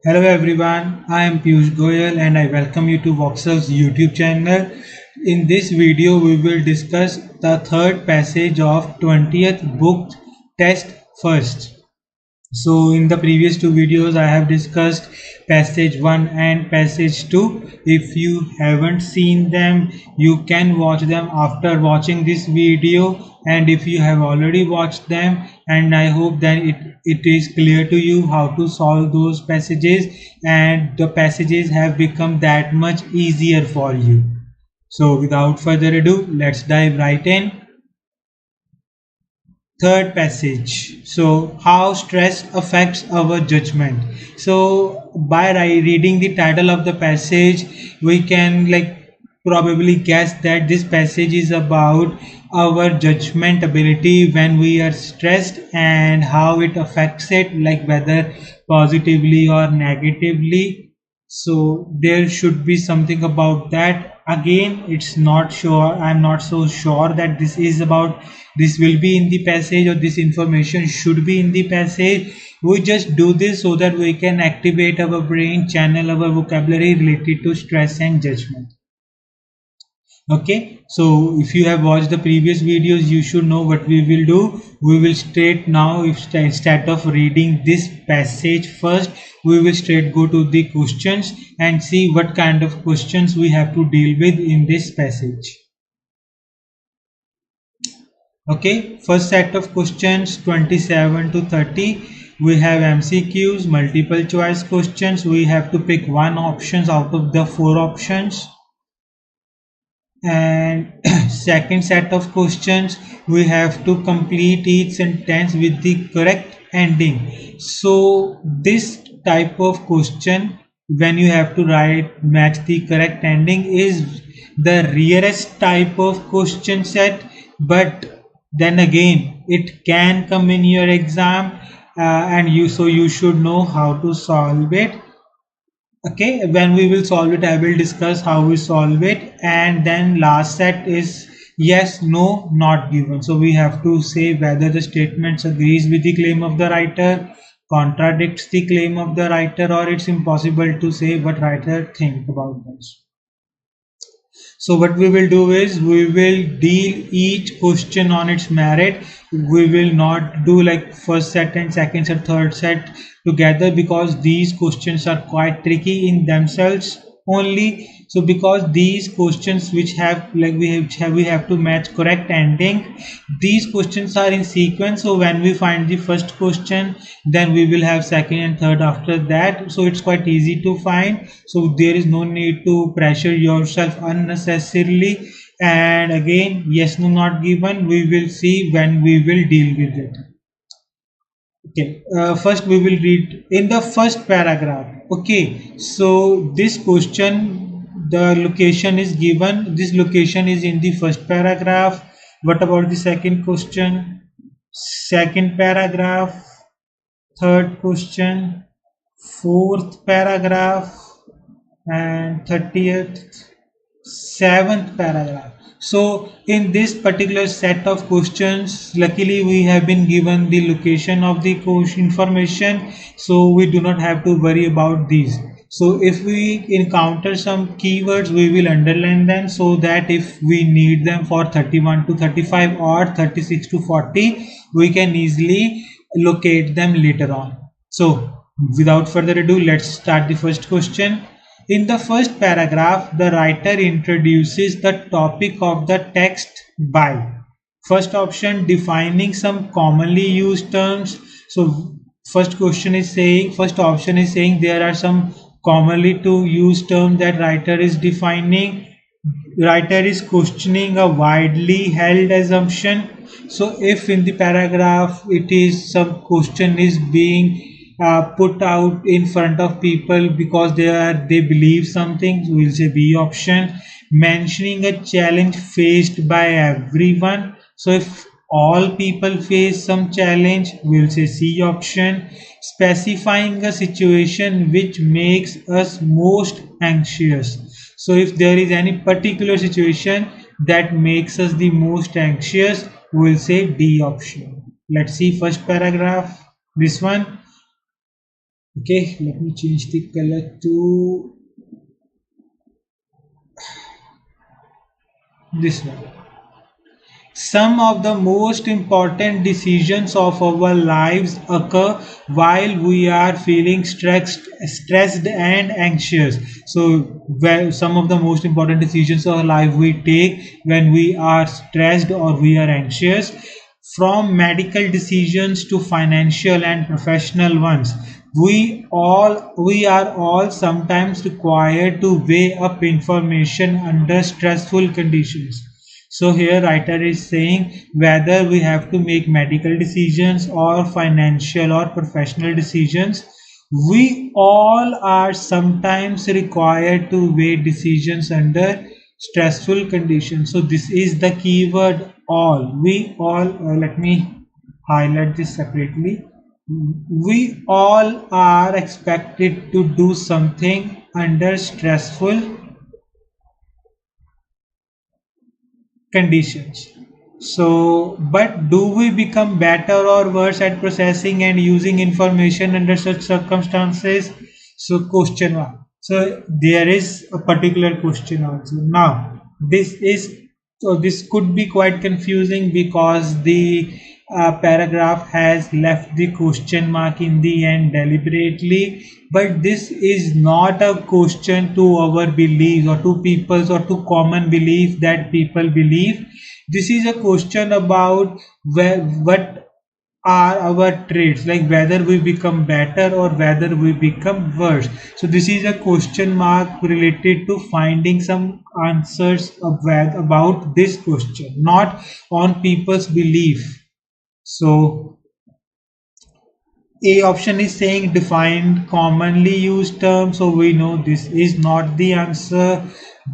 Hello everyone, I am Piyush Goyal and I welcome you to Voxcel's YouTube channel. In this video, we will discuss the third passage of 20th book test first. So in the previous two videos I have discussed passage 1 and passage 2. If you haven't seen them, you can watch them after watching this video, and if you have already watched them, and I hope that it is clear to you how to solve those passages, and the passages have become that much easier for you. So without further ado, let's dive right in. Third passage. So how stress affects our judgment. So by reading the title of the passage, we can probably guess that this passage is about our judgment ability when we are stressed and how it affects it, like whether positively or negatively. So there should be something about that. Again, it's not sure, I'm not so sure that this will be in the passage or this information should be in the passage. We just do this so that we can activate our brain, channel our vocabulary related to stress and judgment. Okay, so if you have watched the previous videos, you should know what we will do. We will straight now, if instead of reading this passage first, we will straight go to the questions and see what kind of questions we have to deal with in this passage. Okay, first set of questions 27 to 30. We have MCQs, multiple choice questions. We have to pick one options out of the four options. And second set of questions, we have to complete each sentence with the correct ending. So this type of question, when you have to match the correct ending, is the rarest type of question set, but then again it can come in your exam, and you should know how to solve it. Okay, when we will solve it, I will discuss how we solve it. And then last set is yes, no, not given. So we have to say whether the statements agrees with the claim of the writer, contradicts the claim of the writer, or it's impossible to say what writer think about this. So what we will do is we will deal each question on its merit. We will not do like first set and second set, third set together, because these questions are quite tricky in themselves only. So because these questions which have we have to match correct ending, these questions are in sequence. So when we find the first question, then we will have second and third after that. So it's quite easy to find. So there is no need to pressure yourself unnecessarily. And again, yes, no, not given, we will see when we will deal with it. Okay, first we will read in the first paragraph. Okay, so this question, the location is given. This location is in the first paragraph. What about the second question? Second paragraph, third question, fourth paragraph, and 30th, seventh paragraph. So in this particular set of questions, luckily we have been given the location of the information, so we do not have to worry about these. So if we encounter some keywords, we will underline them, so that if we need them for 31 to 35 or 36 to 40, we can easily locate them later on. So without further ado, let's start the first question. In the first paragraph, the writer introduces the topic of the text by first option, defining some commonly used terms. So first option is saying there are some commonly to use terms that writer is defining. Writer is questioning a widely held assumption. So if in the paragraph it is some question is being put out in front of people because they believe something, we'll say B option. Mentioning a challenge faced by everyone, so if all people face some challenge, we'll say C option. Specifying a situation which makes us most anxious, so if there is any particular situation that makes us the most anxious, we'll say D option. Let's see first paragraph, this one. Okay, let me change the color to this one. Some of the most important decisions of our lives occur while we are feeling stressed and anxious. So, some of the most important decisions of our life we take when we are stressed or we are anxious, from medical decisions to financial and professional ones. We are all sometimes required to weigh up information under stressful conditions. So here writer is saying whether we have to make medical decisions or financial or professional decisions, we all are sometimes required to weigh decisions under stressful conditions. So this is the keyword all. We all, let me highlight this separately. We all are expected to do something under stressful conditions. So, but do we become better or worse at processing and using information under such circumstances? So, question one. So, there is a particular question also. Now, this could be quite confusing because the paragraph has left the question mark in the end deliberately, but this is not a question to our beliefs or to people's or to common belief that people believe. This is a question about what are our traits, like whether we become better or whether we become worse. So this is a question mark related to finding some answers about this question, not on people's belief. So A option is saying define commonly used terms, so we know this is not the answer.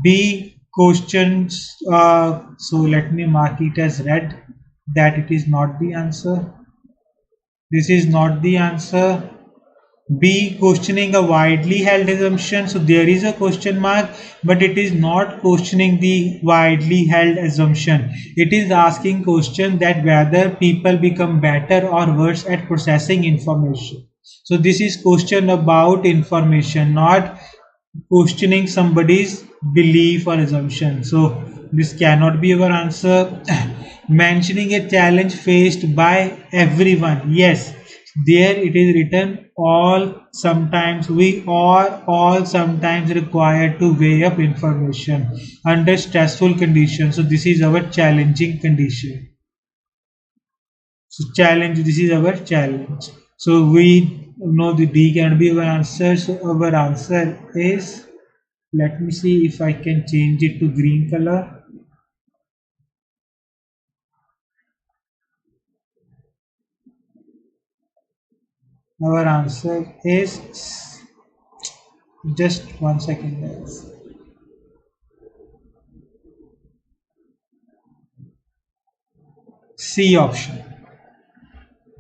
B questions, so let me mark it as red that it is not the answer. This is not the answer. B questioning a widely held assumption, so there is a question mark, but it is not questioning the widely held assumption. It is asking question that whether people become better or worse at processing information. So this is question about information, not questioning somebody's belief or assumption. So this cannot be our answer. Mentioning a challenge faced by everyone, yes, there it is written all. Sometimes we are all sometimes required to weigh up information under stressful conditions. So this is our challenging condition. So challenge, this is our challenge. So we know the D can be our answer. So our answer is, let me see if I can change it to green color. Our answer is, just 1 second guys. C option.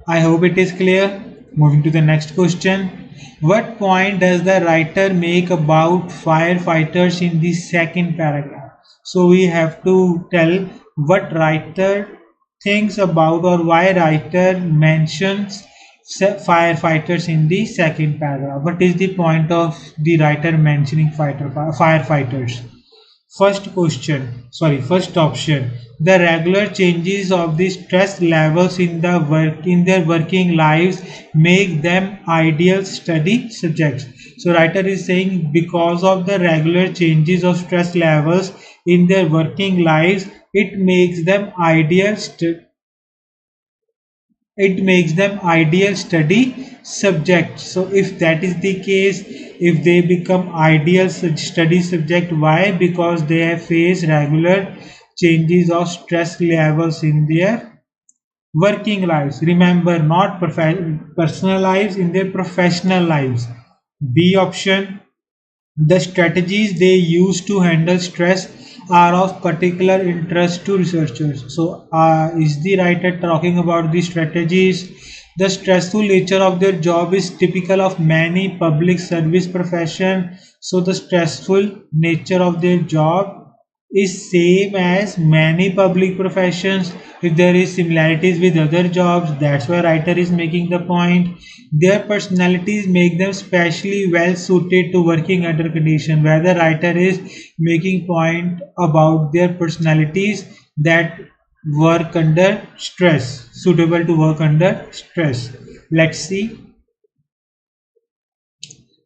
I hope it is clear. Moving to the next question. What point does the writer make about firefighters in the second paragraph? So we have to tell what writer thinks about or why writer mentions firefighters in the second paragraph. What is the point of the writer mentioning firefighters? First option. The regular changes of the stress levels in their working lives make them ideal study subjects. So writer is saying because of the regular changes of stress levels in their working lives, it makes them ideal study subjects. So if that is the case, if they become ideal study subject, why? Because they have faced regular changes of stress levels in their working lives. Remember, not personal lives, in their professional lives. B option. The strategies they use to handle stress are of particular interest to researchers. So, is the writer talking about the strategies? The stressful nature of their job is typical of many public service profession. So, the stressful nature of their job is same as many public professions. If there is similarities with other jobs, that's why writer is making the point. Their personalities make them specially well suited to working under condition. Where the writer is making point about their personalities that work under stress, suitable to work under stress. Let's see.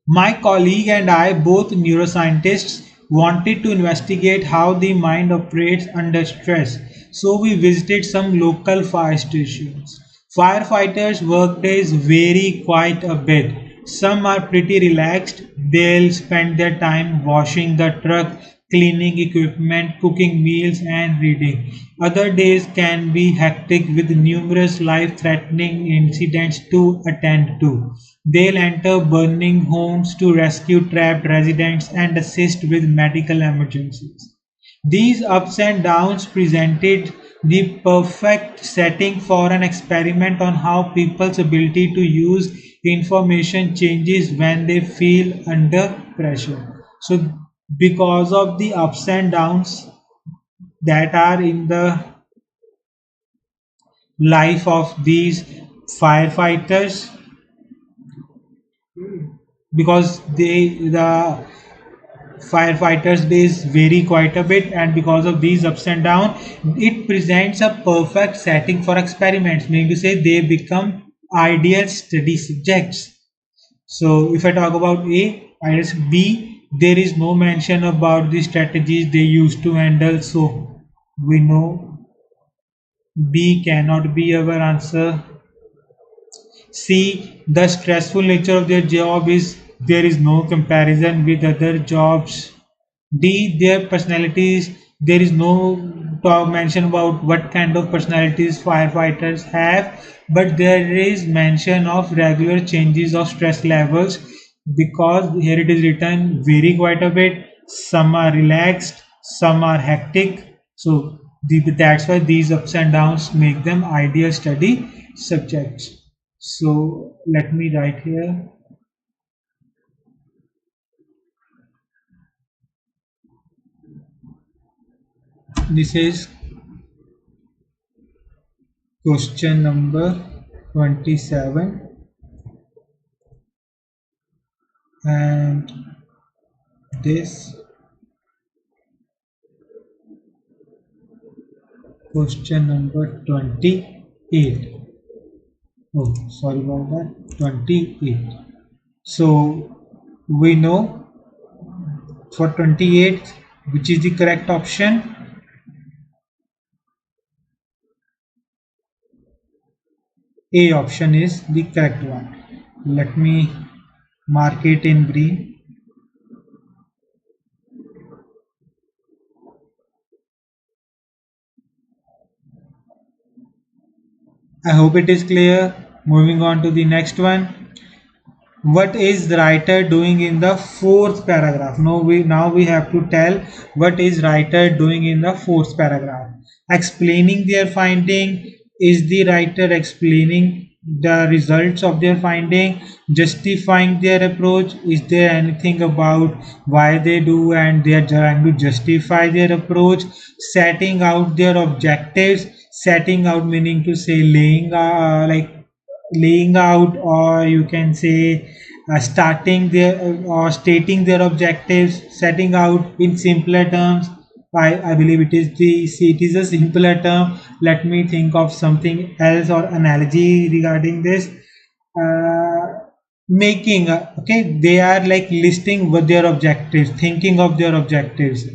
My colleague and I, both neuroscientists, wanted to investigate how the mind operates under stress, so we visited some local fire stations. Firefighters' workdays vary quite a bit. Some are pretty relaxed, they'll spend their time washing the truck, cleaning equipment, cooking meals, and reading. Other days can be hectic with numerous life threatening incidents to attend to. They'll enter burning homes to rescue trapped residents and assist with medical emergencies. These ups and downs presented the perfect setting for an experiment on how people's ability to use information changes when they feel under pressure. So, because of the ups and downs that are in the life of these firefighters, because the firefighters days vary quite a bit, and because of these ups and downs it presents a perfect setting for experiments, meaning to say they become ideal study subjects. So if I talk about A, I guess B, there is no mention about the strategies they used to handle, so we know B cannot be our answer. C, the stressful nature of their job is there is no comparison with other jobs. D, their personalities, there is no talk mention about what kind of personalities firefighters have, but there is mention of regular changes of stress levels, because here it is written vary quite a bit. Some are relaxed, some are hectic. So that's why these ups and downs make them ideal study subjects. So let me write here. This is question number 27, and this question number 28. Oh, sorry about that. 28. So we know for 28, which is the correct option. A option is the correct one. Let me mark it in green. I hope it is clear. Moving on to the next one. What is the writer doing in the fourth paragraph? Now we have to tell what is writer doing in the fourth paragraph. Explaining their finding. Is the writer explaining the results of their finding, justifying their approach? Is there anything about why they do and they are trying to justify their approach? Setting out their objectives. Setting out meaning to say laying out, or you can say starting their or stating their objectives, setting out in simpler terms. I believe it is a simpler term. Let me think of something else or analogy regarding this. Making okay, they are like listing what their objectives, thinking of their objectives.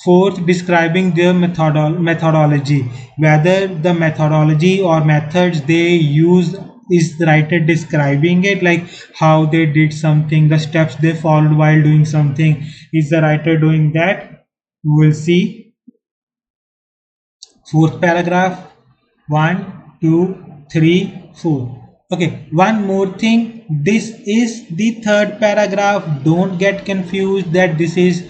Fourth, describing their methodology, whether the methodology or methods they use, is the writer describing it, like how they did something, the steps they followed while doing something. Is the writer doing that? We will see. Fourth paragraph. 1, 2, 3, 4. Okay, one more thing. This is the third paragraph. Don't get confused that this is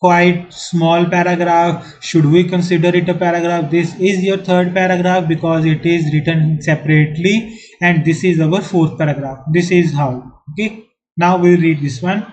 quite small paragraph. Should we consider it a paragraph? This is your third paragraph because it is written separately, and this is our fourth paragraph. This is how. Okay, now we'll read this one.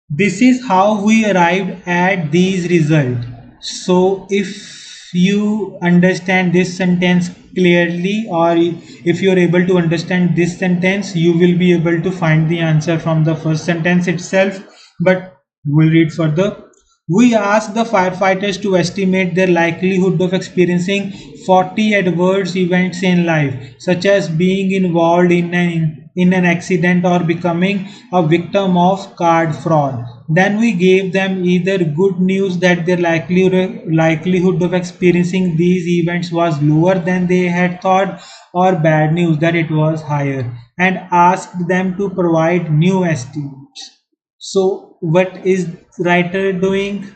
This is how we arrived at these results. So if you understand this sentence clearly, or if you are able to understand this sentence, you will be able to find the answer from the first sentence itself. But we'll read further. We asked the firefighters to estimate their likelihood of experiencing 40 adverse events in life, such as being involved in an accident or becoming a victim of card fraud. Then we gave them either good news that their likelihood of experiencing these events was lower than they had thought, or bad news that it was higher, and asked them to provide new estimates. So what is writer doing?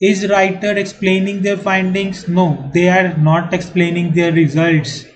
Is writer explaining their findings? No, they are not explaining their results.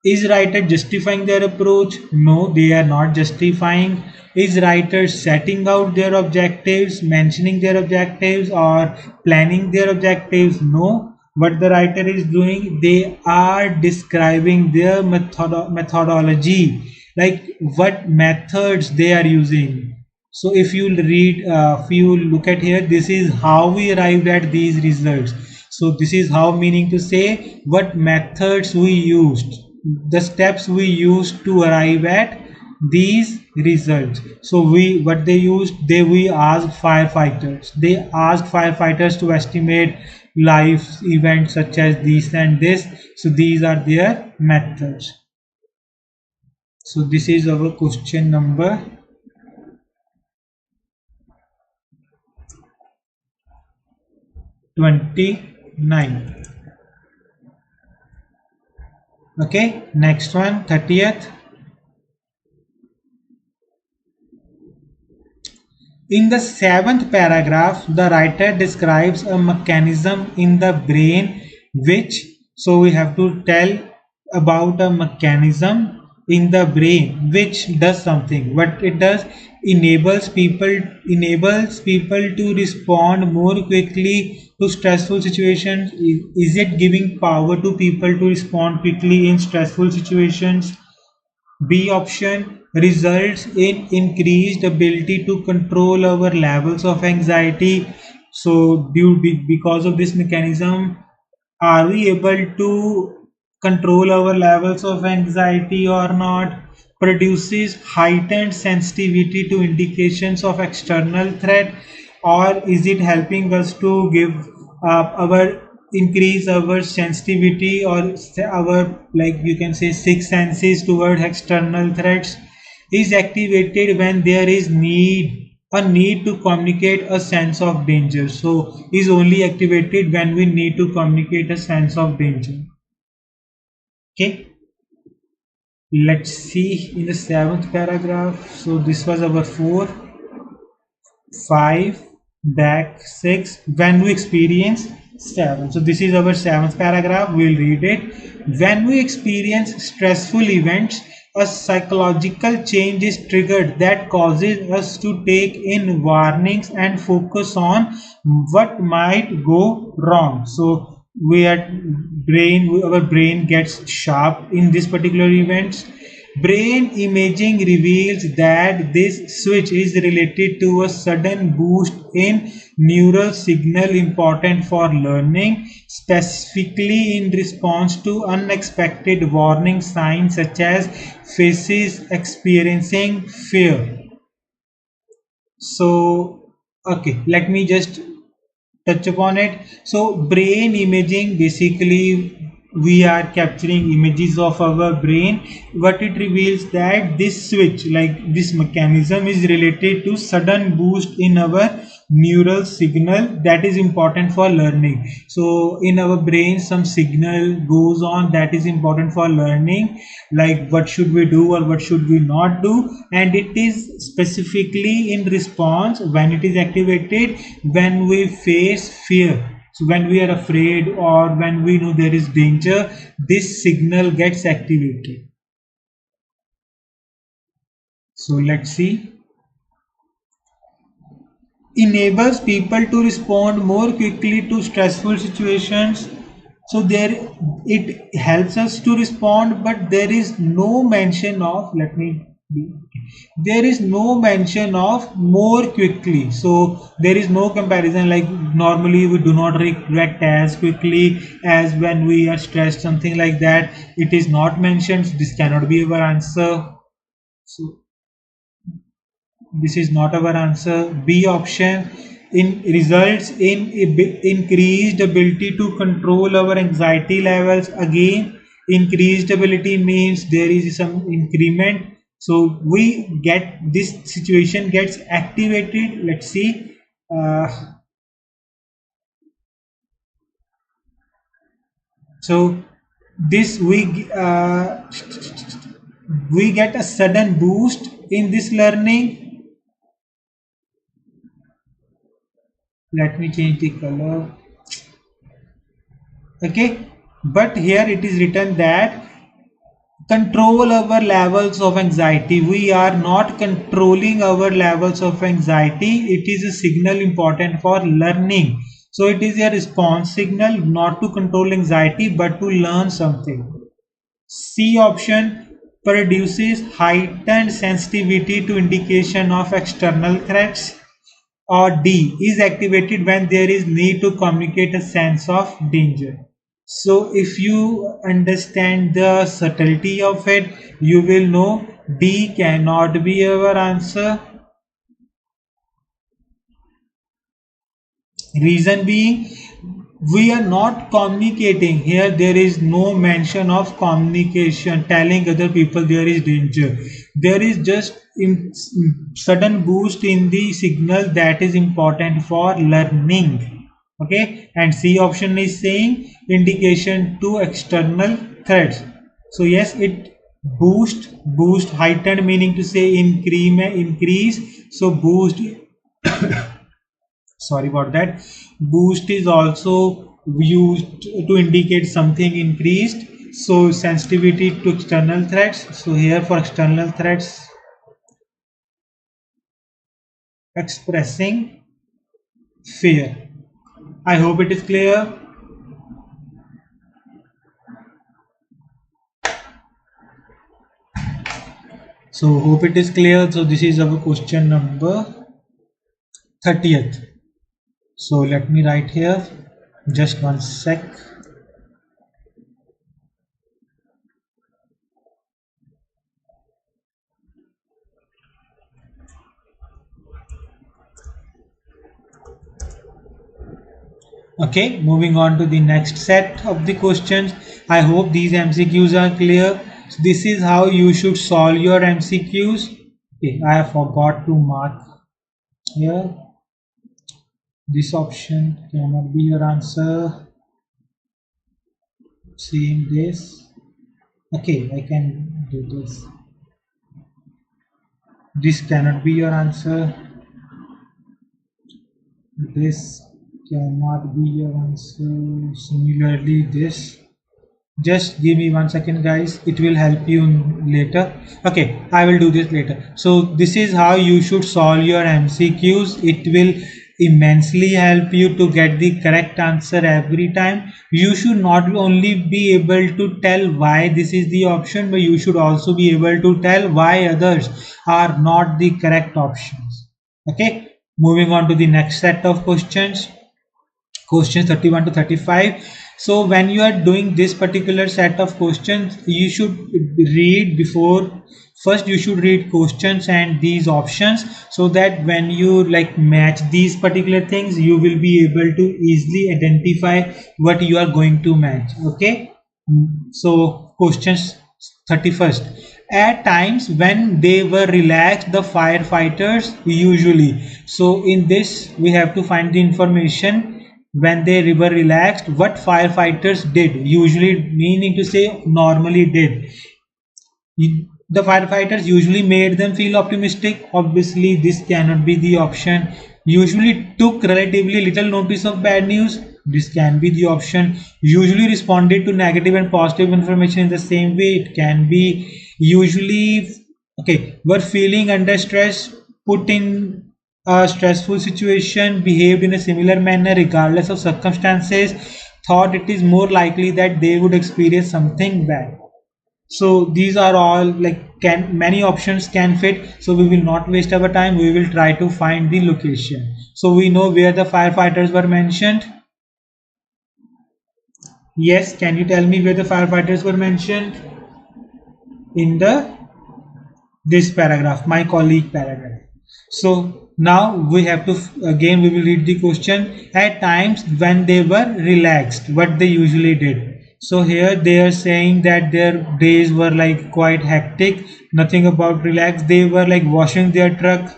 Is writer justifying their approach? No, they are not justifying. Is writer setting out their objectives, mentioning their objectives, or planning their objectives? No. What the writer is doing, they are describing their methodology, like what methods they are using. So if you read, if you look at here, this is how we arrived at these results. So this is how, meaning to say what methods we used, the steps we used to arrive at these results. So what they used, we asked firefighters. They asked firefighters to estimate life events such as this and this. So these are their methods. So this is our question number 29. Okay, next one, 30th. In the seventh paragraph, the writer describes a mechanism in the brain which, so we have to tell about a mechanism in the brain which does something. What it does, enables people to respond more quickly to stressful situations. Is it giving power to people to respond quickly in stressful situations? B option, results in increased ability to control our levels of anxiety. So because of this mechanism, are we able to control our levels of anxiety or not? Produces heightened sensitivity to indications of external threat, or is it helping us to give our increase our sensitivity, or our, like you can say, six senses toward external threats? Is activated when there is a need to communicate a sense of danger. So is only activated when we need to communicate a sense of danger. Okay, let's see in the seventh paragraph. So this was our 4, 5, back 6, when we experience 7. So this is our seventh paragraph. We'll read it. When we experience stressful events, a psychological change is triggered that causes us to take in warnings and focus on what might go wrong. So our brain gets sharp in this particular events. Brain imaging reveals that this switch is related to a sudden boost in neural signal important for learning, specifically in response to unexpected warning signs such as faces experiencing fear. So, okay, let me just touch upon it. So brain imaging, basically we are capturing images of our brain. What it reveals, that this switch, like this mechanism, is related to sudden boost in our neural signal that is important for learning. So in our brain some signal goes on that is important for learning, like what should we do or what should we not do, and it is specifically in response when it is activated when we face fear. So when we are afraid or when we know there is danger, this signal gets activated. So let's see. Enables people to respond more quickly to stressful situations. So there, it helps us to respond, but there is no mention of, let me There is no mention of more quickly, so there is no comparison. Like normally we do not react as quickly as when we are stressed, something like that. It is not mentioned. This cannot be our answer. So this is not our answer. B option in results in increased ability to control our anxiety levels. Again, increased ability means there is some increment, so we get this situation gets activated. Let's see. uh, so this we get a sudden boost in this learning. Let me change the color. Okay, but here it is written that control our levels of anxiety. We are not controlling our levels of anxiety. It is a signal important for learning, so it is a response signal not to control anxiety but to learn something. C option produces heightened sensitivity to indication of external threats. Or D is activated when there is need to communicate a sense of danger. So if you understand the subtlety of it, you will know D cannot be our answer. Reason being, we are not communicating. Here there is no mention of communication, telling other people there is danger. There is just in sudden boost in the signal that is important for learning. Okay, and C option is saying indication to external threats. So yes, it boost heightened meaning to say increase. So boost, sorry about that, boost is also used to indicate something increased. So sensitivity to external threats, so here for external threats, expressing fear. I hope it is clear. So hope it is clear. So this is our question number 30th. So let me write here, just one sec. Okay, moving on to the next set of the questions. I hope these MCQs are clear. So this is how you should solve your MCQs. Okay, I forgot to mark here. This option cannot be your answer. Seeing this. Okay, I can do this. This cannot be your answer. This cannot be your answer. Similarly, this. Just give me 1 second, guys. It will help you later. Okay, I will do this later. So this is how you should solve your MCQs. It will immensely help you to get the correct answer every time. You should not only be able to tell why this is the option, but you should also be able to tell why others are not the correct options. Okay, moving on to the next set of questions. Questions 31 to 35. So when you are doing this particular set of questions, you should read before. First you should read questions and these options, so that when you like match these particular things, you will be able to easily identify what you are going to match. Okay. So questions 31st. At times when they were relaxed, the firefighters usually. So in this we have to find the information. When they were relaxed, what firefighters did, usually meaning to say normally did. The firefighters usually made them feel optimistic. Obviously this cannot be the option. Usually took relatively little notice of bad news. This can be the option. Usually responded to negative and positive information in the same way. It can be. Usually, okay, were feeling under stress, put in a stressful situation, behaved in a similar manner regardless of circumstances, thought it is more likely that they would experience something bad. So these are all like can many options can fit. So we will not waste our time. We will try to find the location. So we know where the firefighters were mentioned. Yes, can you tell me where the firefighters were mentioned in the this paragraph, my colleague paragraph? So now we have to again we will read the question. At times when they were relaxed, what they usually did. So here they are saying that their days were like quite hectic, nothing about relaxed. They were like washing their truck,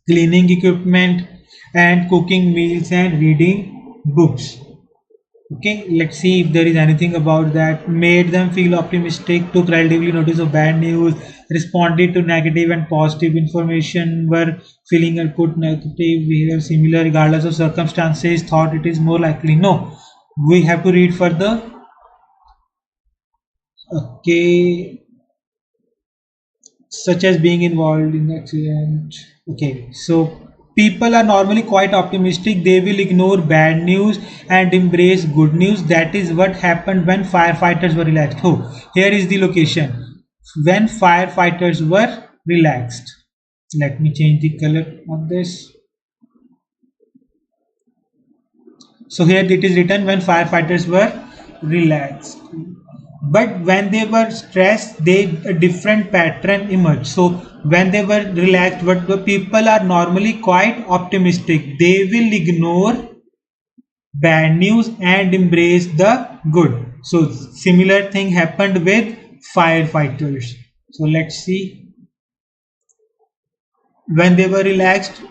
cleaning equipment, and cooking meals and reading books. Okay, let's see if there is anything about that. Made them feel optimistic, took relatively notice of bad news, responded to negative and positive information, were feeling a good negative behavior similar regardless of circumstances, thought it is more likely. No, we have to read further. Okay, such as being involved in accident. Okay, so people are normally quite optimistic. They will ignore bad news and embrace good news. That is what happened when firefighters were relaxed. Oh, here is the location. When firefighters were relaxed. Let me change the color of this. So here it is written when firefighters were relaxed. But when they were stressed, they a different pattern emerged. So when they were relaxed, but the people are normally quite optimistic. They will ignore bad news and embrace the good. So similar thing happened with firefighters. So let's see. When they were relaxed,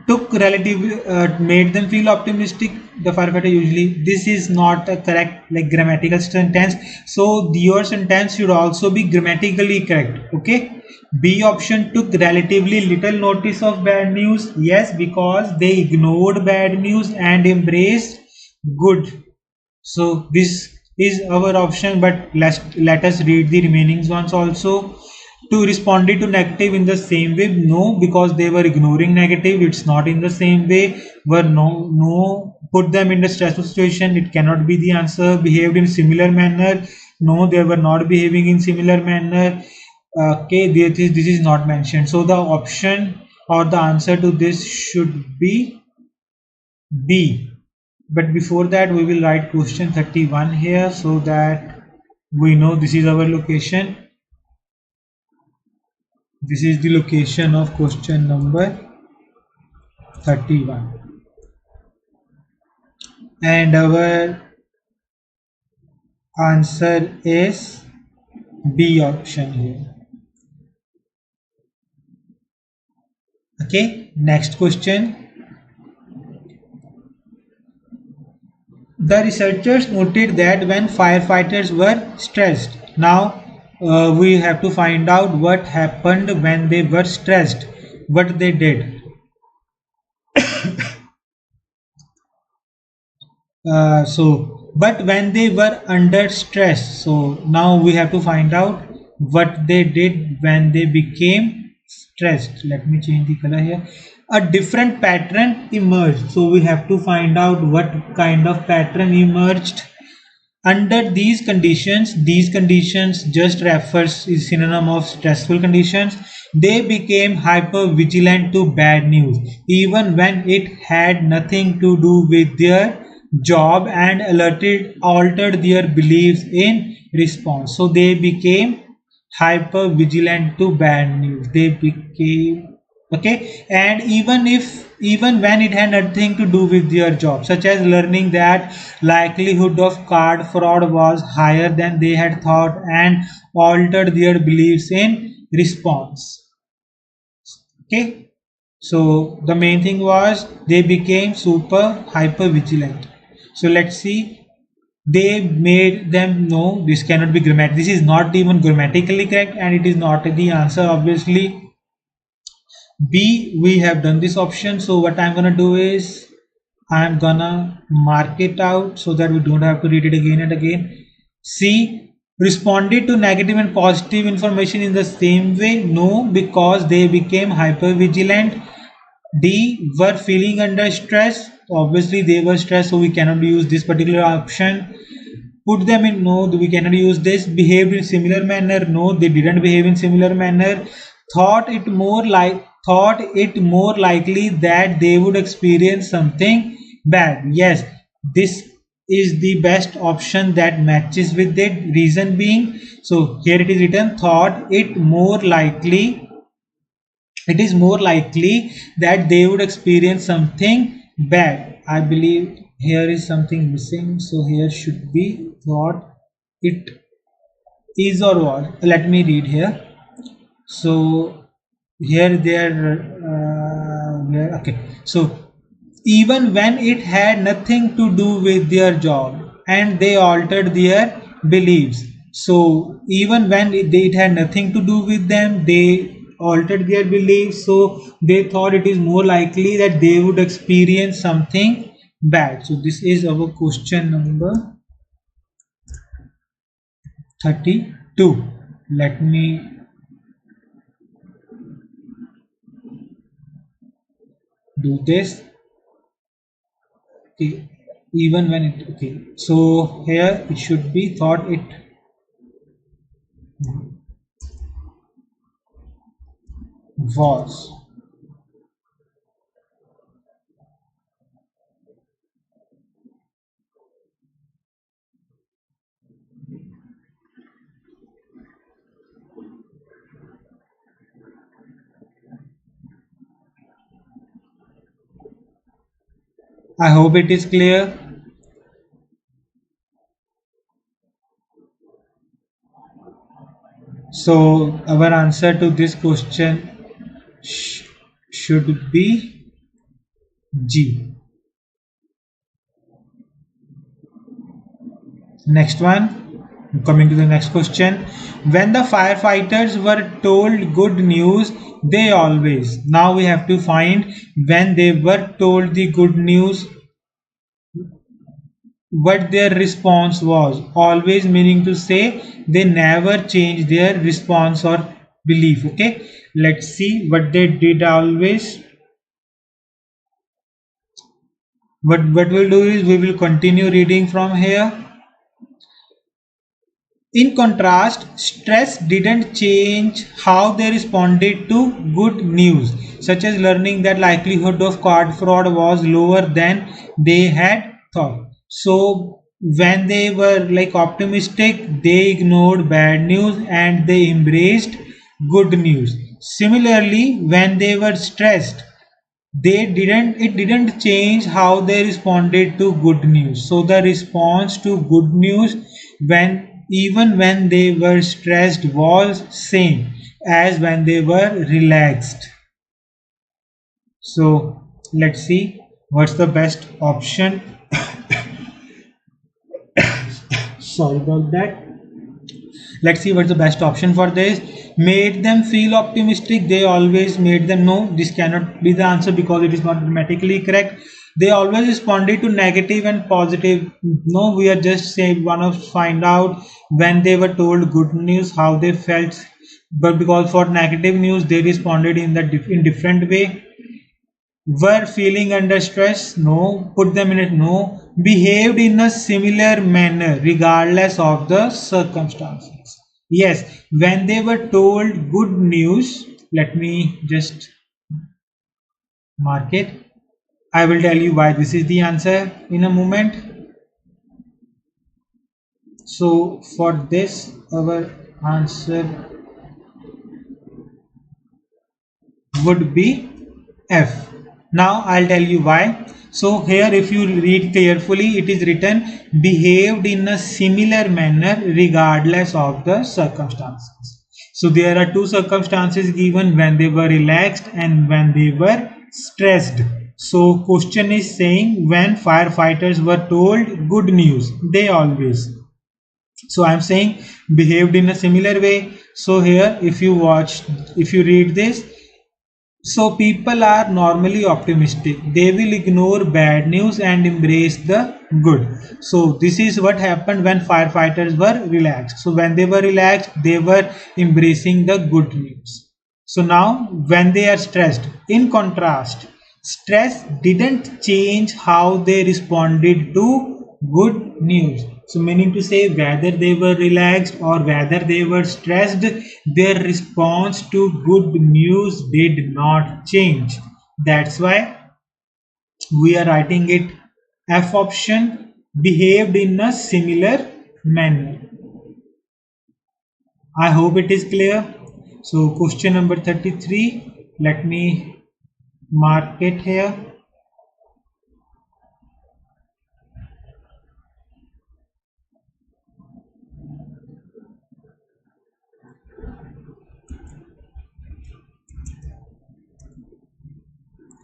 took relative made them feel optimistic. The firefighter usually, this is not a correct like grammatical sentence, so your sentence should also be grammatically correct. Okay, B option, took relatively little notice of bad news. Yes, because they ignored bad news and embraced good. So this is our option, but let us read the remaining ones also. To responded to negative in the same way, no, because they were ignoring negative. It's not in the same way. Were no. Put them in the stressful situation. It cannot be the answer. Behaved in similar manner. No, they were not behaving in similar manner. Okay, this is not mentioned. So the option or the answer to this should be B. But before that we will write question 31 here so that we know this is our location. This is the location of question number 31 and our answer is B option here. Okay, next question. The researchers noted that when firefighters were stressed, now we have to find out what happened when they were stressed, what they did. But when they were under stress, so now we have to find out what they did when they became stressed. Let me change the color here. A different pattern emerged, so we have to find out what kind of pattern emerged under these conditions just refers is synonym of stressful conditions. They became hyper vigilant to bad news even when it had nothing to do with their job and altered their beliefs in response. So they became hyper vigilant to bad news. They became okay, and even when it had nothing to do with their job, such as learning that likelihood of card fraud was higher than they had thought and altered their beliefs in response. Okay, so the main thing was they became super hyper vigilant. So let's see. They made them know this cannot be grammatic. This is not even grammatically correct and it is not the answer obviously. B, we have done this option. So what I'm gonna do is I'm gonna mark it out so that we don't have to read it again and again. C, responded to negative and positive information in the same way. No, because they became hyper vigilant. D, were feeling under stress. Obviously they were stressed, so we cannot use this particular option. Put them in, no, we cannot use this. Behaved in similar manner, no, they didn't behave in similar manner. Thought it more likely that they would experience something bad. Yes, this is the best option that matches with it. Reason being, so here it is written, it is more likely that they would experience something bad. I believe here is something missing, so here should be thought it is or was. Let me read here. So here okay, so even when it had nothing to do with their job and they altered their beliefs, so even when it had nothing to do with them, they altered their beliefs, so they thought it is more likely that they would experience something bad. So this is our question number 32. Let me do this. Okay, even when it, okay, so here it should be thought it was. I hope it is clear. So our answer to this question should be G. Next one, coming to the next question. When the firefighters were told good news, they always. Now we have to find when they were told the good news, what their response was. Always meaning to say they never change their response or belief. Okay, let's see what they did always. What we'll do is we will continue reading from here. In contrast, stress didn't change how they responded to good news, such as learning that likelihood of card fraud was lower than they had thought. So when they were like optimistic, they ignored bad news and they embraced good news. Similarly, when they were stressed, it didn't change how they responded to good news. So the response to good news, when even when they were stressed, was same as when they were relaxed. So let's see what's the best option. Sorry about that. Let's see what's the best option for this. Made them feel optimistic, they always. Made them, no, this cannot be the answer because it is not grammatically correct. They always responded to negative and positive. No, we are just saying one of find out when they were told good news how they felt, but because for negative news they responded in the in different way. Were feeling under stress, no. Put them in it, no. Behaved in a similar manner regardless of the circumstances, yes. When they were told good news, let me just mark it. I will tell you why this is the answer in a moment. So for this our answer would be F. Now I'll tell you why. So here if you read carefully, it is written behaved in a similar manner regardless of the circumstances. So there are two circumstances given, when they were relaxed and when they were stressed. So question is saying when firefighters were told good news, they always. So I'm saying behaved in a similar way. So here if you read this, so people are normally optimistic. They will ignore bad news and embrace the good. So this is what happened when firefighters were relaxed. So when they were relaxed, they were embracing the good news. So now when they are stressed, in contrast, stress didn't change how they responded to good news. So meaning to say whether they were relaxed or whether they were stressed, their response to good news did not change. That's why we are writing it F option, behaved in a similar manner. I hope it is clear. So question number 33, let me mark it here.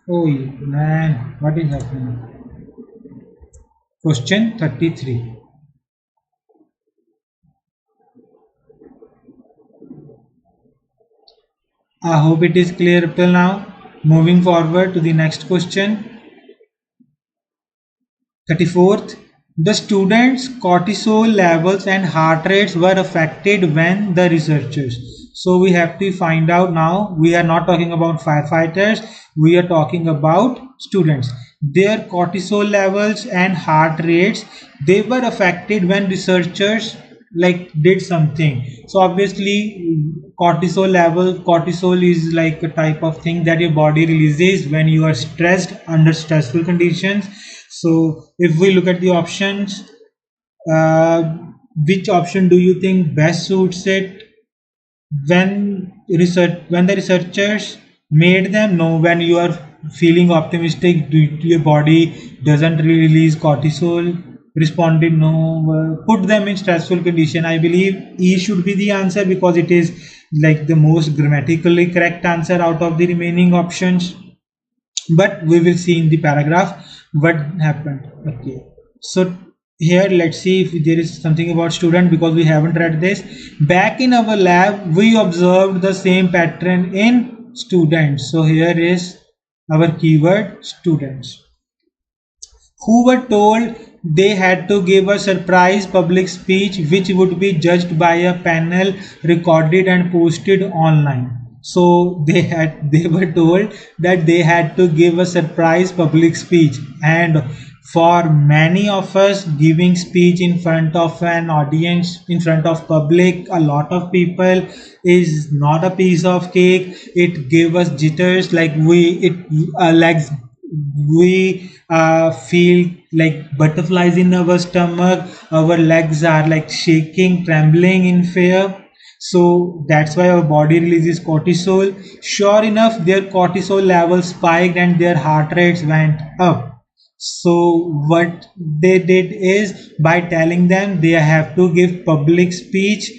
Oh man, what is happening? Question 33. I hope it is clear up till now. Moving forward to the next question. 34th. The students' cortisol levels and heart rates were affected when the researchers. So we have to find out now. We are not talking about firefighters. We are talking about students. Their cortisol levels and heart rates, they were affected when researchers like did something. So obviously cortisol is like a type of thing that your body releases when you are stressed under stressful conditions. So if we look at the options, uh, which option do you think best suits it? When the researchers made them know when you are feeling optimistic, your body doesn't release cortisol, responded no. Put them in stressful condition. I believe E should be the answer because it is like the most grammatically correct answer out of the remaining options, but we will see in the paragraph what happened. Okay, so here let's see if there is something about student because we haven't read this. Back in our lab we observed the same pattern in students. So here is our keyword students, who were told they had to give a surprise public speech which would be judged by a panel, recorded and posted online. So they were told that they had to give a surprise public speech, and for many of us, giving speech in front of an audience, in front of public, a lot of people, is not a piece of cake. It gave us jitters, like legs, we feel like butterflies in our stomach, our legs are like shaking, trembling in fear. So that's why our body releases cortisol. Sure enough, their cortisol levels spiked and their heart rates went up. So what they did is, by telling them they have to give public speech,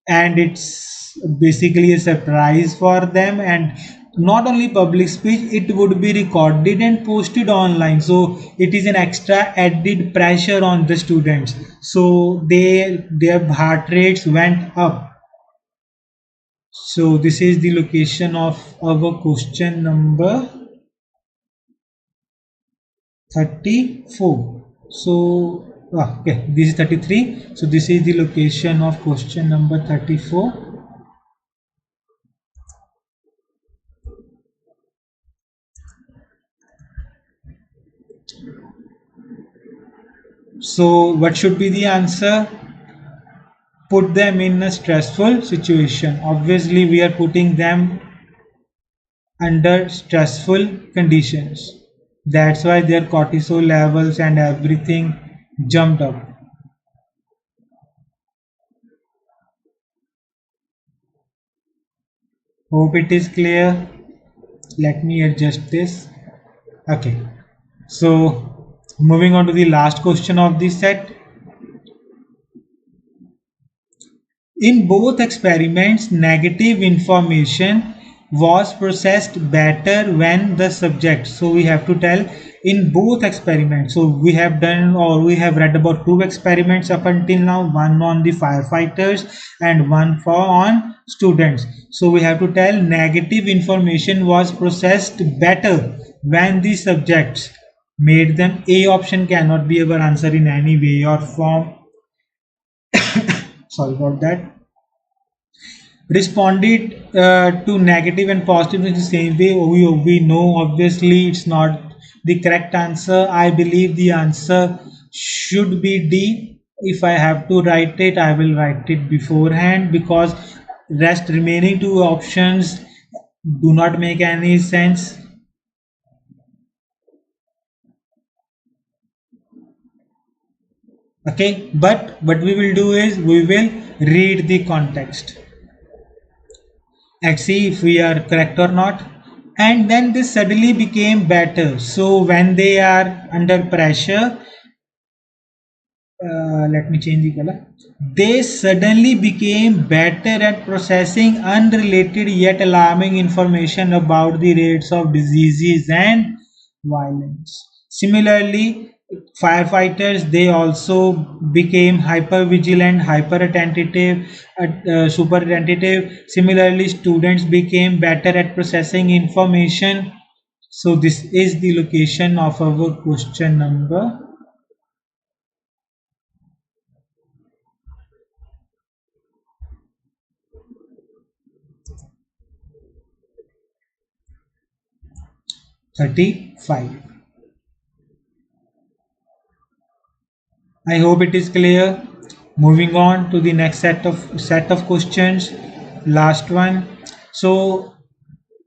and it's basically a surprise for them, and not only public speech, it would be recorded and posted online. So it is an extra added pressure on the students, so their heart rates went up. So this is the location of our question number 34. So okay, this is 33. So this is the location of question number 34. So what should be the answer? Put them in a stressful situation. Obviously we are putting them under stressful conditions. That's why their cortisol levels and everything jumped up. Hope it is clear. Let me adjust this. Okay. So moving on to the last question of this set. In both experiments, negative information was processed better when the subject. So we have to tell in both experiments. So we have done, or we have read about two experiments up until now, one on the firefighters and one for on students. So we have to tell negative information was processed better when the subjects made them. A option cannot be our answer in any way or form. Sorry about that. Responded to negative and positive in the same way. We know obviously it's not the correct answer. I believe the answer should be D. If I have to write it, I will write it beforehand, because rest remaining two options do not make any sense. Okay, but what we will do is we will read the context and see if we are correct or not. And then this suddenly became better. So when they are under pressure, let me change the color. They suddenly became better at processing unrelated yet alarming information about the rates of diseases and violence. Similarly, firefighters, they also became hyper vigilant, hyper attentive, super attentive. Similarly, students became better at processing information. So this is the location of our question number 35. I hope it is clear. Moving on to the next set of questions. Last one. So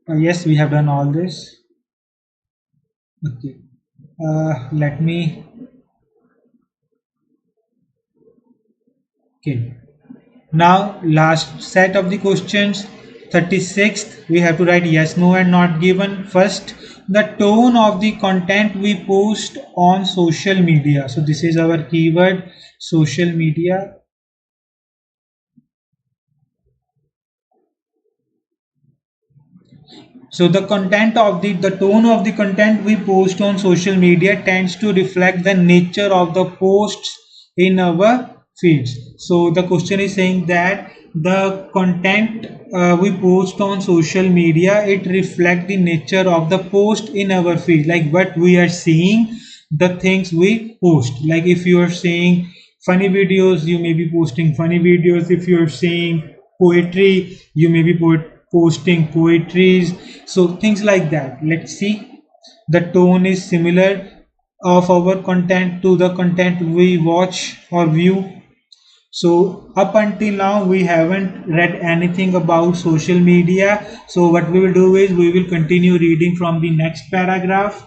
yes, we have done all this. Okay. Let me. Okay. Now last set of the questions. 36th. We have to write yes, no, and not given. First, the tone of the content we post on social media. So this is our keyword, social media. So the tone of the content we post on social media tends to reflect the nature of the posts in our feeds. So the question is saying that the content we post on social media, it reflect the nature of the post in our feed, like what we are seeing, the things we post. Like if you are seeing funny videos, you may be posting funny videos. If you are seeing poetry, you may be posting poetries. So things like that. Let's see. The tone is similar of our content to the content we watch or view. So up until now we haven't read anything about social media. So what we will do is we will continue reading from the next paragraph.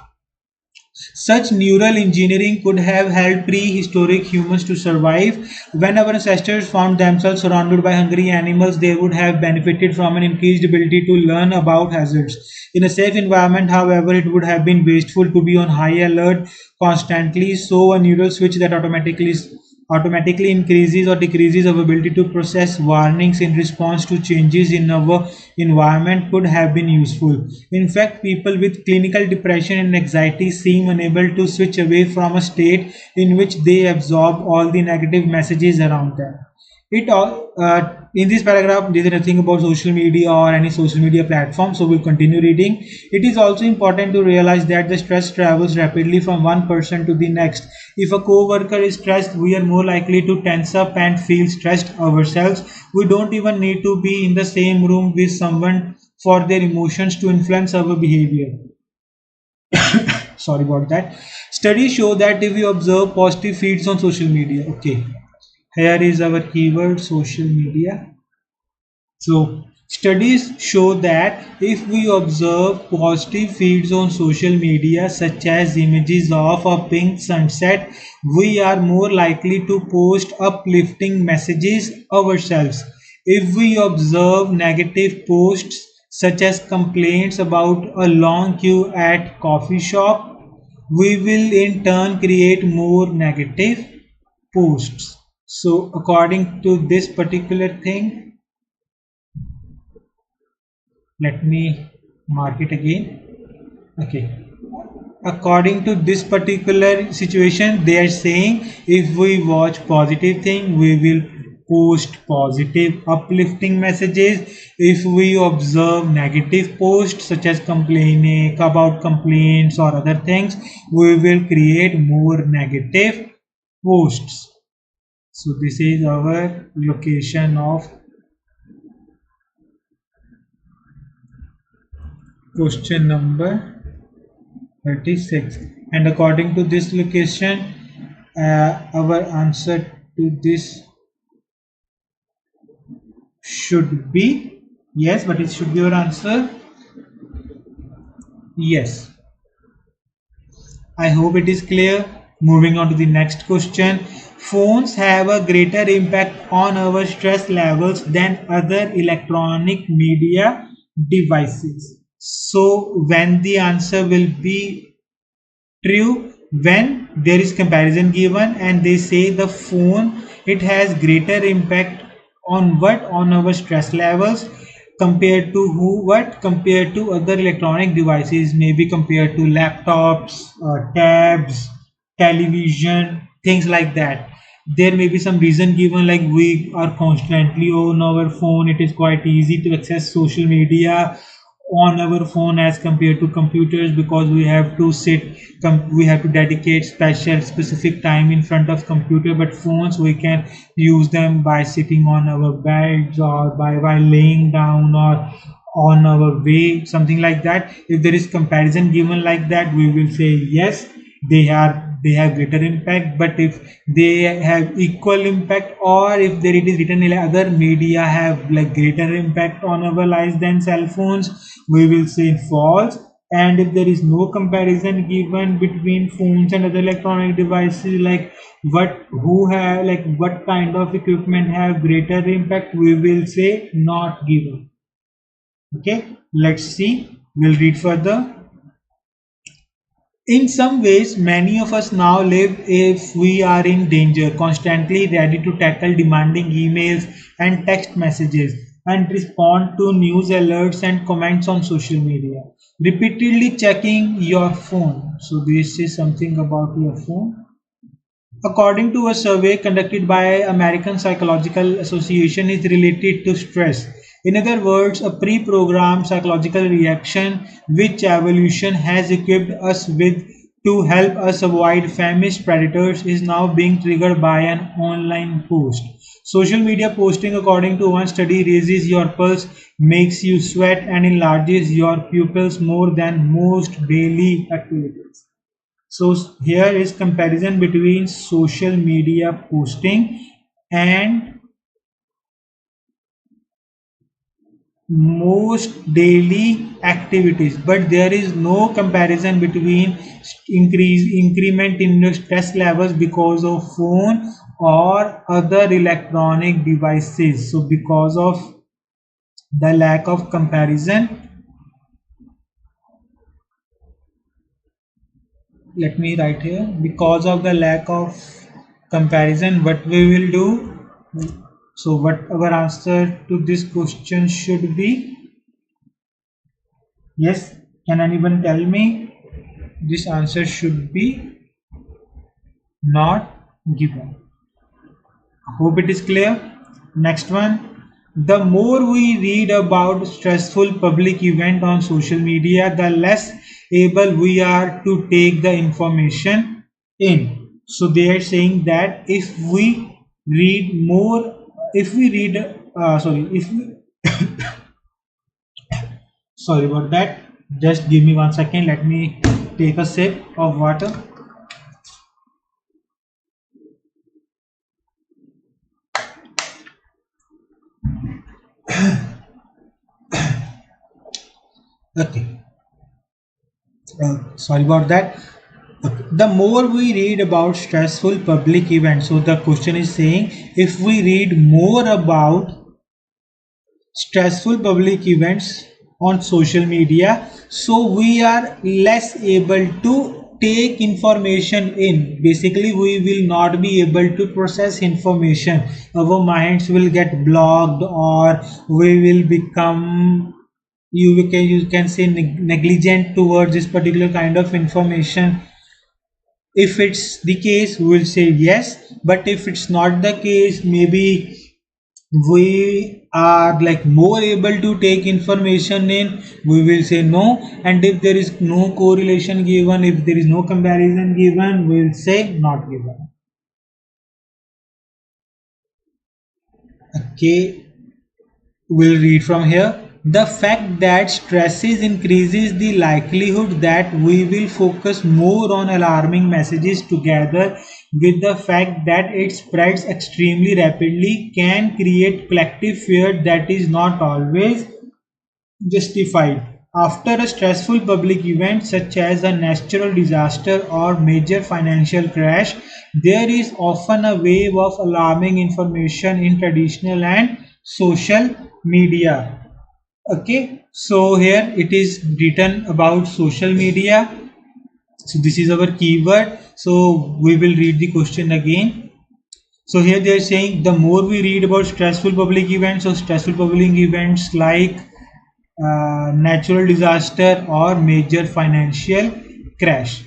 Such neural engineering could have helped prehistoric humans to survive. When our ancestors found themselves surrounded by hungry animals, they would have benefited from an increased ability to learn about hazards. In a safe environment, however, it would have been wasteful to be on high alert constantly. So, a neural switch that automatically increases or decreases our ability to process warnings in response to changes in our environment could have been useful. In fact, people with clinical depression and anxiety seem unable to switch away from a state in which they absorb all the negative messages around them. It all in this paragraph there is nothing about social media or any social media platform, so we'll continue reading. It is also important to realize that the stress travels rapidly from one person to the next. If a co-worker is stressed, we are more likely to tense up and feel stressed ourselves. We don't even need to be in the same room with someone for their emotions to influence our behavior. Sorry about that. Studies show that if we observe positive feeds on social media, okay, here is our keyword, social media. So studies show that if we observe positive feeds on social media, such as images of a pink sunset, we are more likely to post uplifting messages ourselves. If we observe negative posts, such as complaints about a long queue at coffee shop, we will in turn create more negative posts. So according to this particular thing, let me mark it again. Okay, according to this particular situation, they are saying if we watch positive thing, we will post positive uplifting messages. If we observe negative posts such as complaining about complaints or other things, we will create more negative posts. So this is our location of question number 36, and according to this location, our answer to this should be yes, but it should be your answer. Yes. I hope it is clear. Moving on to the next question. Phones have a greater impact on our stress levels than other electronic media devices. So, when the answer will be true, when there is comparison given and they say the phone, it has greater impact on what? On our stress levels compared to who? What? Compared to other electronic devices, maybe compared to laptops, tabs, television, things like that. There may be some reason given, like we are constantly on our phone. It is quite easy to access social media on our phone as compared to computers, because we have to we have to dedicate specific time in front of computer. But phones, we can use them by sitting on our beds, or by while laying down, or on our way, something like that. If there is comparison given like that, we will say yes, they have greater impact. But if they have equal impact, or if there it is written in other media have like greater impact on our lives than cell phones, we will say false. And if there is no comparison given between phones and other electronic devices, like what kind of equipment have greater impact, we will say not given. Okay, let's see. We'll read further. In some ways, many of us now live if we are in danger, constantly ready to tackle demanding emails and text messages, and respond to news alerts and comments on social media. Repeatedly checking your phone. So, this is something about your phone. According to a survey conducted by American Psychological Association, is related to stress. In other words, a pre-programmed psychological reaction which evolution has equipped us with to help us avoid famished predators is now being triggered by an online post. Social media posting, according to one study, raises your pulse, makes you sweat, and enlarges your pupils more than most daily activities. So here is comparison between social media posting and most daily activities, but there is no comparison between increment in the stress levels because of phone or other electronic devices. So because of the lack of comparison, let me write here, because of the lack of comparison, what we will do. So what our answer to this question should be? Yes, can anyone tell me? This answer should be not given. Hope it is clear. Next one. The more we read about stressful public event on social media, the less able we are to take the information in. So they are saying that if we read more, if we read, sorry, if we, sorry about that. Just give me 1 second. Let me take a sip of water. Okay. Sorry about that. Okay. The more we read about stressful public events, so the question is saying if we read more about stressful public events on social media, so we are less able to take information in. Basically, we will not be able to process information. Our minds will get blocked, or we will become, you can say, negligent towards this particular kind of information. If it's the case, we will say yes, but if it's not the case, maybe we are like more able to take information in, we will say no. And if there is no correlation given, if there is no comparison given, we will say not given. Okay, we'll read from here. The fact that stresses increases the likelihood that we will focus more on alarming messages together with the fact that it spreads extremely rapidly can create collective fear that is not always justified. After a stressful public event such as a natural disaster or major financial crash, there is often a wave of alarming information in traditional and social media. Okay, so here it is written about social media. So this is our keyword. So we will read the question again. So here they are saying the more we read about stressful public events, so stressful public events like natural disaster or major financial crash.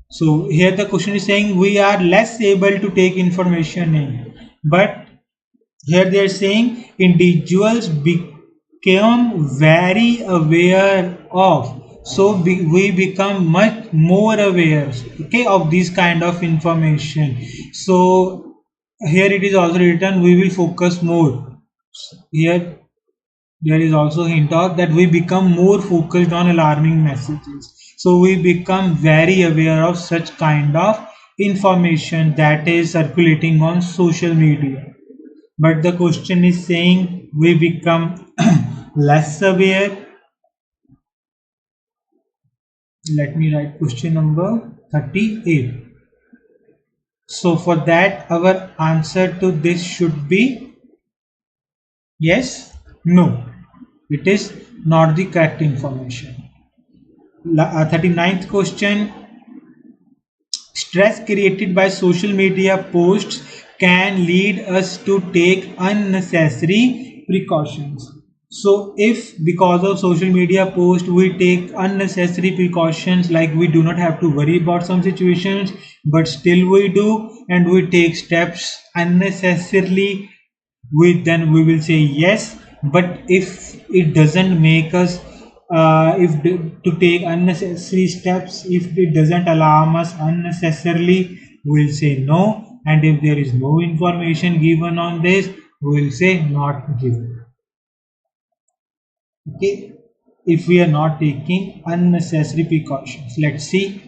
So here the question is saying we are less able to take information in, but here they are saying individuals become very aware of. So we become much more aware, okay, of this kind of information. So here it is also written we will focus more. Here there is also a hint of that we become more focused on alarming messages. So we become very aware of such kind of information that is circulating on social media. But the question is saying we become less aware. Let me write question number 38. So for that our answer to this should be yes, no. It is not the correct information. 39th question. Stress created by social media posts can lead us to take unnecessary precautions. So if because of social media post we take unnecessary precautions, like we do not have to worry about some situations, but still we do and we take steps unnecessarily, we will say yes. But if it doesn't make us to take unnecessary steps, if it doesn't alarm us unnecessarily, we'll say no. And if there is no information given on this, we'll say not given. Okay, if we are not taking unnecessary precautions, let's see.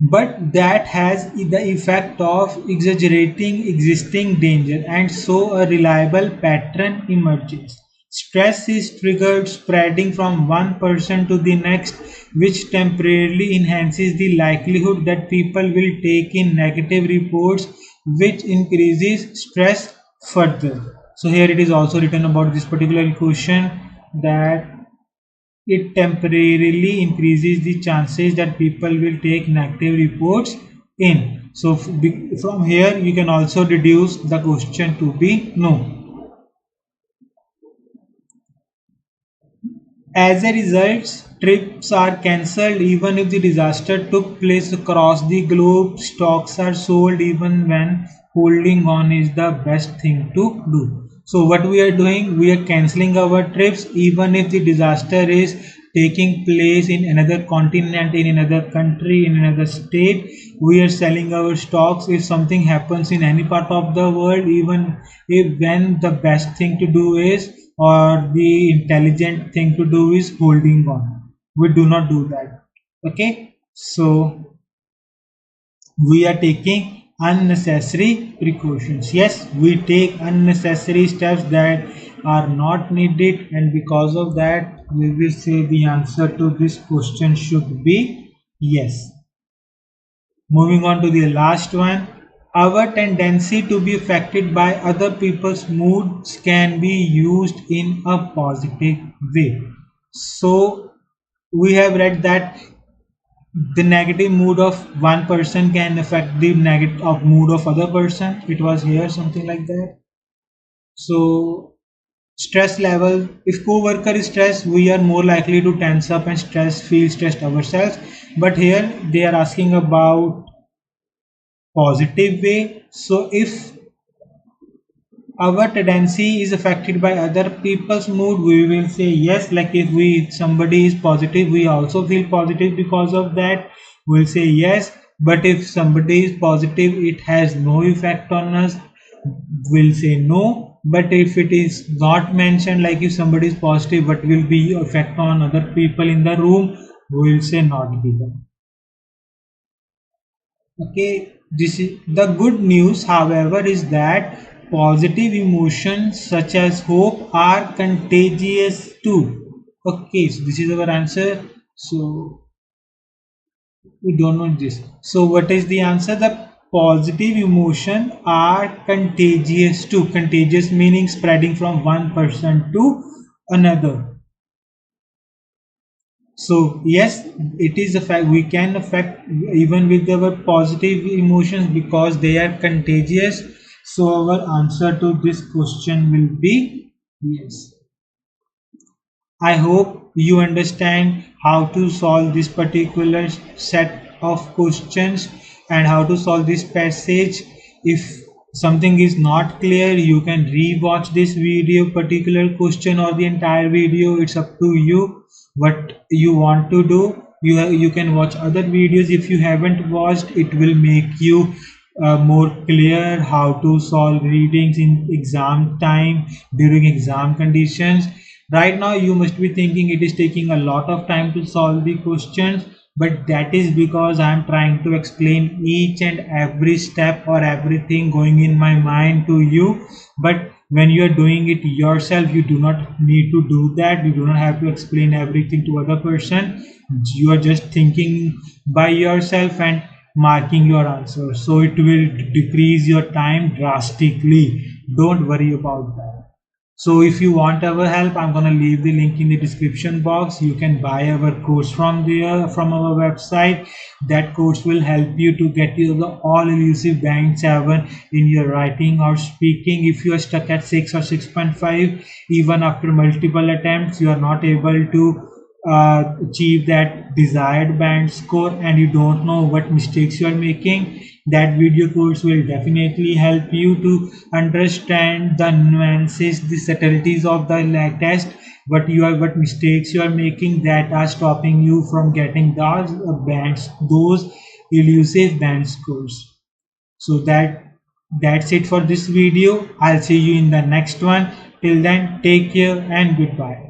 But that has the effect of exaggerating existing danger, and so a reliable pattern emerges. Stress is triggered, spreading from one person to the next, which temporarily enhances the likelihood that people will take in negative reports, which increases stress further. So here it is also written about this particular question that it temporarily increases the chances that people will take negative reports in. So from here you can also deduce the question to be no. As a result, trips are cancelled even if the disaster took place across the globe. Stocks are sold even when holding on is the best thing to do. So what we are doing, we are cancelling our trips even if the disaster is taking place in another continent, in another country, in another state. We are selling our stocks if something happens in any part of the world, even if when the best thing to do is, or the intelligent thing to do is holding on. We do not do that. Okay, so we are taking unnecessary precautions. Yes, we take unnecessary steps that are not needed, and because of that we will say the answer to this question should be yes. Moving on to the last one. Our tendency to be affected by other people's moods can be used in a positive way. So we have read that the negative mood of one person can affect the negative of mood of other person. It was here something like that. So stress level, if co-worker is stressed, we are more likely to tense up and feel stressed ourselves. But here they are asking about positive way. So if our tendency is affected by other people's mood, we will say yes. Like if somebody is positive, we also feel positive because of that, we'll say yes. But if somebody is positive, it has no effect on us, we'll say no. But if it is not mentioned, like if somebody is positive but will be effect on other people in the room, we will say not given. Okay, this is the good news, however, is that positive emotions such as hope are contagious too. Okay, so this is our answer. So we don't know this. So what is the answer? The positive emotion are contagious too. Contagious meaning spreading from one person to another. So yes, it is a fact. We can affect even with our positive emotions because they are contagious. So our answer to this question will be yes. I hope you understand how to solve this particular set of questions and how to solve this passage. If something is not clear, you can re-watch this video, particular question or the entire video. It's up to you what you want to do. You can watch other videos. If you haven't watched, it will make you more clear how to solve readings in exam time during exam conditions. Right now you must be thinking it is taking a lot of time to solve the questions, but that is because I am trying to explain each and every step or everything going in my mind to you. But when you are doing it yourself, you do not need to do that. You do not have to explain everything to other person. You are just thinking by yourself and marking your answer, so it will decrease your time drastically. Don't worry about that. So if you want our help, I'm gonna leave the link in the description box. You can buy our course from there, from our website. That course will help you to get you the all elusive band 7 in your writing or speaking. If you are stuck at 6 or 6.5, even after multiple attempts, you are not able to achieve that desired band score and you don't know what mistakes you are making, that video course will definitely help you to understand the nuances, the subtleties of the lag test, what mistakes you are making that are stopping you from getting those bands, those elusive band scores. So that's it for this video. I'll see you in the next one. Till then, take care and goodbye.